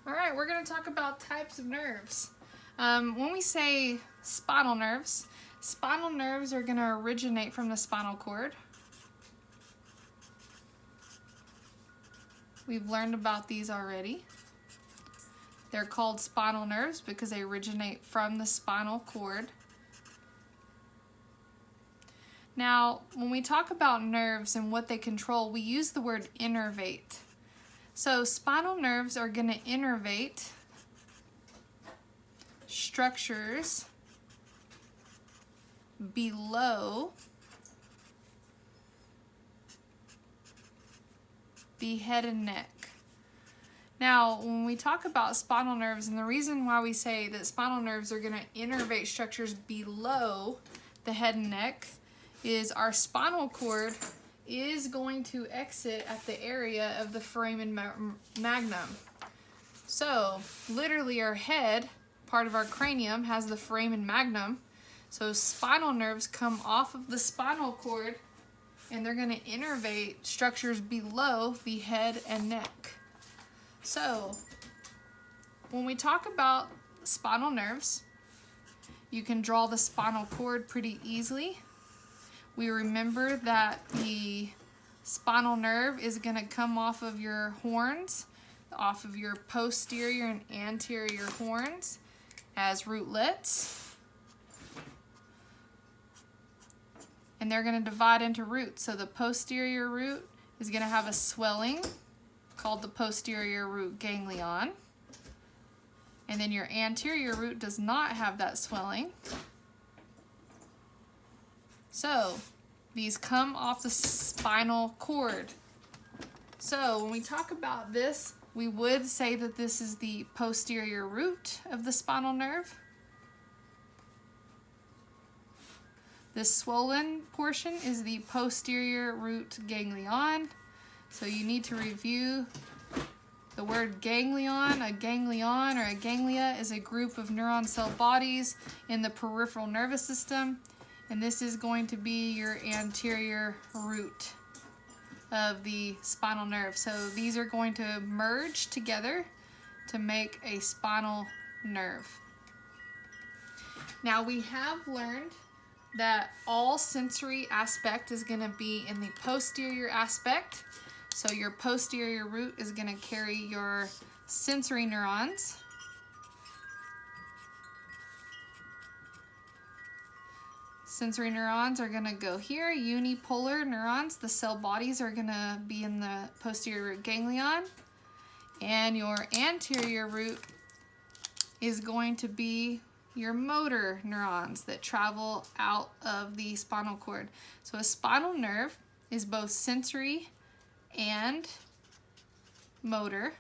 All right, we're going to talk about types of nerves. When we say spinal nerves are going to originate from the spinal cord. We've learned about these already. They're called spinal nerves because they originate from the spinal cord. Now, when we talk about nerves and what they control, we use the word innervate. So spinal nerves are going to innervate structures below the head and neck. Now, when we talk about spinal nerves, and the reason why we say that spinal nerves are going to innervate structures below the head and neck is our spinal cord is going to exit at the area of the foramen magnum. So, literally our head, part of our cranium, has the foramen magnum. So spinal nerves come off of the spinal cord and they're going to innervate structures below the head and neck. So, when we talk about spinal nerves, you can draw the spinal cord pretty easily. We remember that the spinal nerve is going to come off of your horns, off of your posterior and anterior horns as rootlets. And they're going to divide into roots. So the posterior root is going to have a swelling called the posterior root ganglion. And then your anterior root does not have that swelling. So these come off the spinal cord. So when we talk about this, we would say that this is the posterior root of the spinal nerve. This swollen portion is the posterior root ganglion. So you need to review the word ganglion. A ganglion or a ganglia is a group of neuron cell bodies in the peripheral nervous system. And this is going to be your anterior root of the spinal nerve. So these are going to merge together to make a spinal nerve. Now we have learned that all sensory aspect is going to be in the posterior aspect. So your posterior root is going to carry your sensory neurons. Sensory neurons are going to go here. Unipolar neurons, the cell bodies, are going to be in the posterior root ganglion. And your anterior root is going to be your motor neurons that travel out of the spinal cord. So a spinal nerve is both sensory and motor.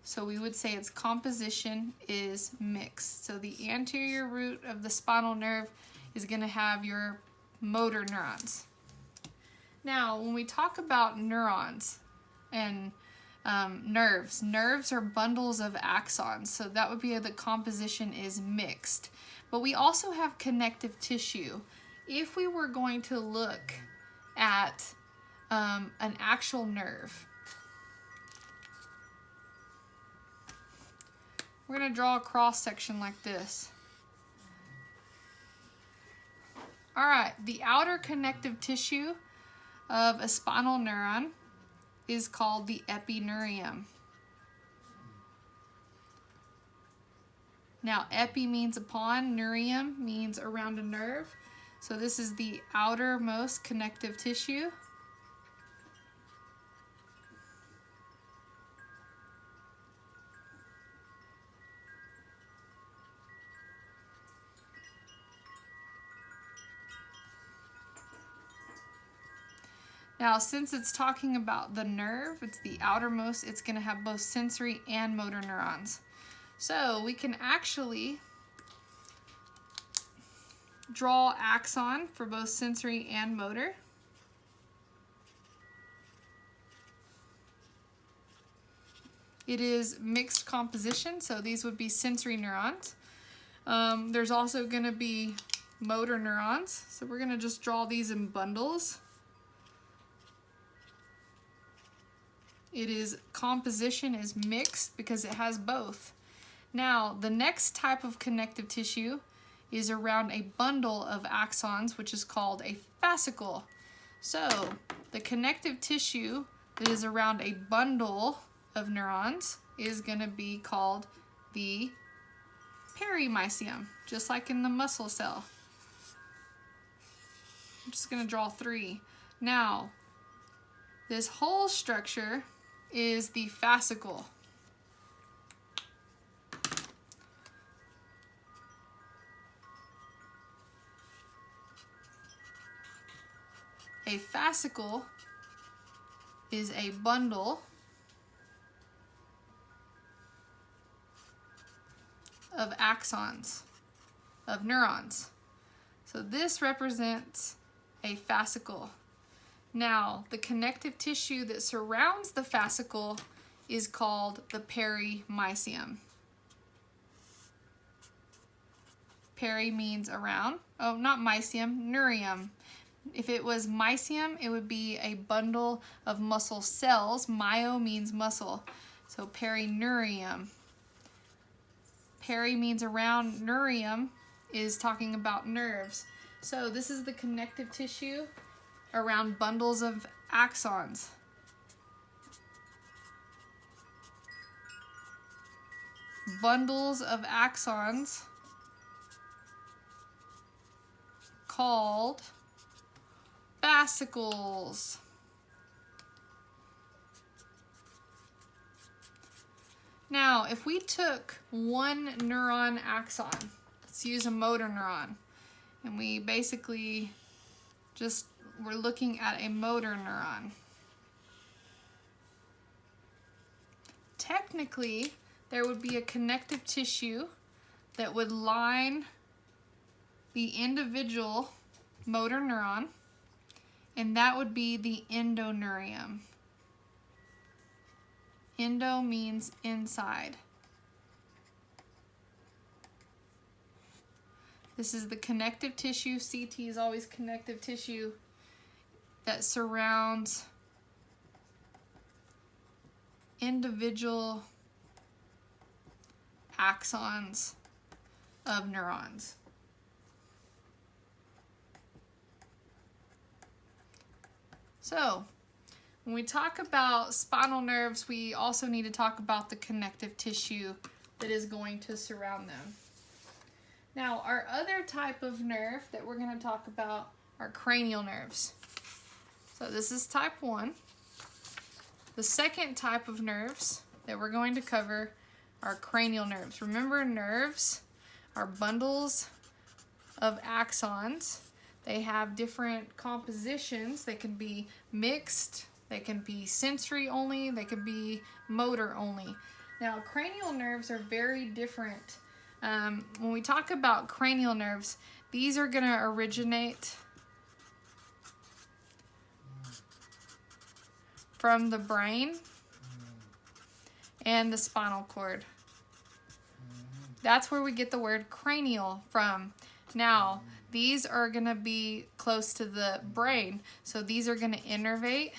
So we would say its composition is mixed. So the anterior root of the spinal nerve is going to have your motor neurons. Now, when we talk about neurons and nerves are bundles of axons, so that would be the composition is mixed. But we also have connective tissue. If we were going to look at an actual nerve, we're going to draw a cross section like this. All right, the outer connective tissue of a spinal neuron is called the epineurium. Now, epi means upon, neurium means around a nerve. So this is the outermost connective tissue. Now, since it's talking about the nerve, it's the outermost, it's going to have both sensory and motor neurons. So we can actually draw axon for both sensory and motor. It is mixed composition, so these would be sensory neurons. There's also going to be motor neurons, so we're going to just draw these in bundles. composition is mixed because it has both. Now, the next type of connective tissue is around a bundle of axons, which is called a fascicle. So, the connective tissue that is around a bundle of neurons is going to be called the perimysium, just like in the muscle cell. I'm just going to draw 3. Now, this whole structure is the fascicle. A fascicle is a bundle of axons, of neurons. So this represents a fascicle. Now, the connective tissue that surrounds the fascicle is called the perimysium. Peri means around. Oh, not mysium, neurium. If it was mysium, it would be a bundle of muscle cells. Myo means muscle. So perineurium. Peri means around. Neurium is talking about nerves. So this is the connective tissue around bundles of axons. Bundles of axons called fascicles. Now, if we took one neuron axon, let's use a motor neuron, and we basically we're looking at a motor neuron. Technically, there would be a connective tissue that would line the individual motor neuron, and that would be the endoneurium. Endo means inside. This is the connective tissue. CT is always connective tissue that surrounds individual axons of neurons. So, when we talk about spinal nerves, we also need to talk about the connective tissue that is going to surround them. Now, our other type of nerve that we're going to talk about are cranial nerves. So this is type 1. The second type of nerves that we're going to cover are cranial nerves. Remember, nerves are bundles of axons. They have different compositions. They can be mixed, they can be sensory only, they can be motor only. Now, cranial nerves are very different. When we talk about cranial nerves, these are going to originate from the brain and the spinal cord. That's where we get the word cranial from. Now, these are going to be close to the brain, so these are going to innervate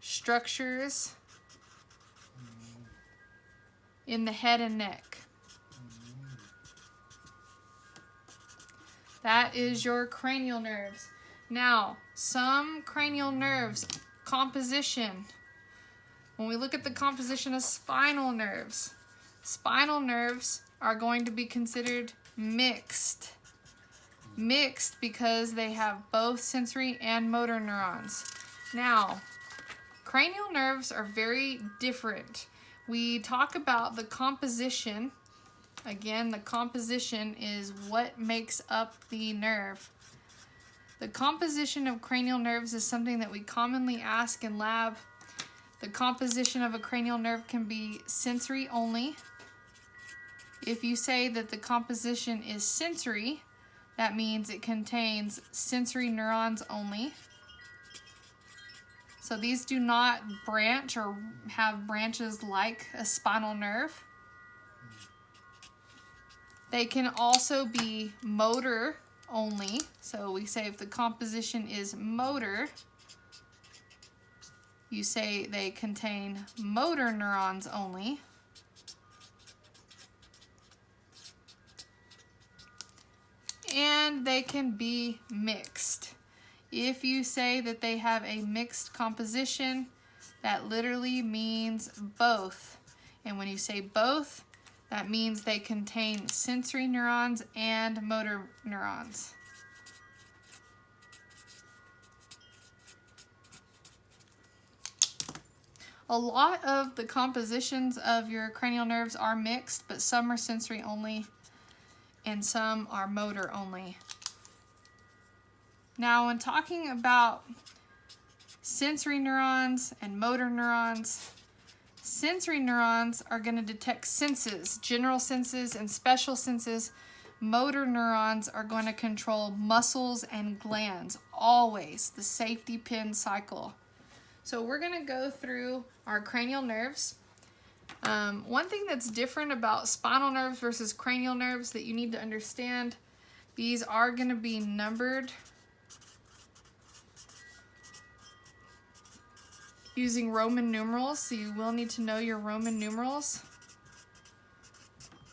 structures in the head and neck. That is your cranial nerves. Now, some cranial nerves composition. When we look at the composition of spinal nerves are going to be considered mixed. Mixed because they have both sensory and motor neurons. Now, cranial nerves are very different. We talk about the composition. Again, the composition is what makes up the nerve. The composition of cranial nerves is something that we commonly ask in lab. The composition of a cranial nerve can be sensory only. If you say that the composition is sensory, that means it contains sensory neurons only. So these do not branch or have branches like a spinal nerve. They can also be motor only. So we say if the composition is motor, you say they contain motor neurons only. And they can be mixed. If you say that they have a mixed composition, that literally means both. And when you say both, that means they contain sensory neurons and motor neurons. A lot of the compositions of your cranial nerves are mixed, but some are sensory only and some are motor only. Now, when talking about sensory neurons and motor neurons, sensory neurons are going to detect senses, general senses and special senses. Motor neurons are going to control muscles and glands, always the safety pin cycle. So we're going to go through our cranial nerves. One thing that's different about spinal nerves versus cranial nerves that you need to understand, these are going to be numbered using Roman numerals, so you will need to know your Roman numerals.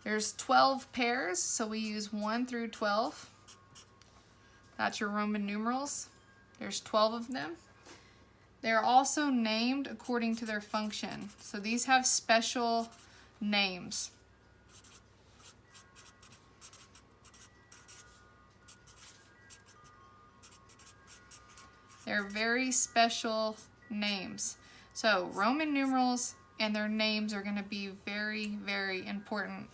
There's 12 pairs, so we use 1 through 12. That's your Roman numerals. There's 12 of them. They're also named according to their function. So these have special names. They're very special names. So Roman numerals and their names are going to be very, very important.